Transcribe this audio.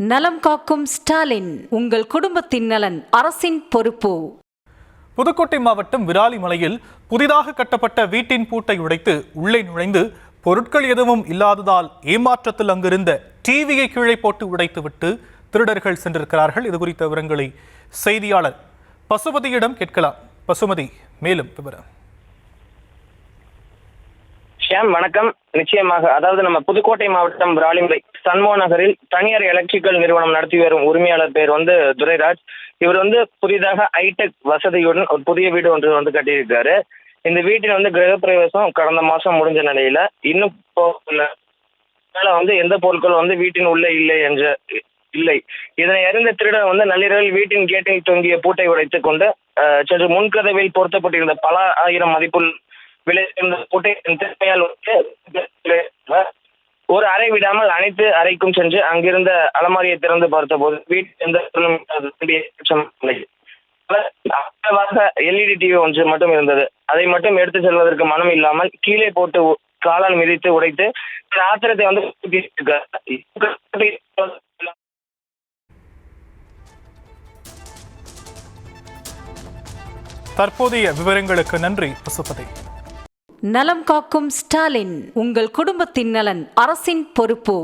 நலம் காக்கும் ஸ்டாலின், உங்கள் குடும்பத்தின் நலன் அரசின் பொறுப்பு. புதுக்கோட்டை மாவட்டம் விராலிமலையில் புதிதாக கட்டப்பட்ட வீட்டின் பூட்டை உடைத்து உள்ளே நுழைந்து பொருட்கள் எதுவும் இல்லாததால் ஏமாற்றத்தில் அங்கிருந்த டிவியை கீழே போட்டு உடைத்துவிட்டு திருடர்கள் சென்றிருக்கிறார்கள். இது குறித்த விவரங்களை செய்தியாளர் பசுபதியிடம் கேட்கலாம். பசுமதி, மேலும் விவரம். ஷியாம், வணக்கம். நிச்சயமாக, அதாவது நம்ம புதுக்கோட்டை மாவட்டம் விராலிமலை சண்முக நகரில் தனியார் எலக்ட்ரிக்கல் நிறுவனம் நடத்தி வரும் உரிமையாளர் பேர் துரைராஜ். இவர் புதிதாக ஹைடெக் வசதியுடன் ஒரு புதிய வீடு ஒன்று கட்டியிருக்காரு. இந்த வீட்டில் கிரகப்பிரவேசம் கடந்த மாசம் முடிஞ்ச நிலையில இன்னும் எந்த பொருட்கள் வீட்டின் உள்ளே இல்லை. இதனை அறிந்த திருடன் நள்ளிரவில் வீட்டின் கேட்டில் தொங்கிய பூட்டை உடைத்துக் கொண்டு சென்று முன்கதவில் பொருத்தப்பட்டிருந்த பல ஆயிரம் மதிப்புள் விலை பூட்டை திறமையால் ஒரு அறை விடாமல் அனைத்து அறைக்கும் சென்று அங்கிருந்த அலமாரியை திறந்து பார்த்த போது வீட்டில் எல்இடி டிவி ஒன்று மட்டும் இருந்தது. அதை மட்டும் எடுத்து செல்வதற்கு மனம் இல்லாமல் கீழே போட்டு காலால் மிதித்து உடைத்து ஆத்திரத்தை தற்போதைய விவரங்களுக்கு நன்றி பசுபதி. நலம் காக்கும் ஸ்டாலின், உங்கள் குடும்பத்தின் நலன் அரசின் பொறுப்பு.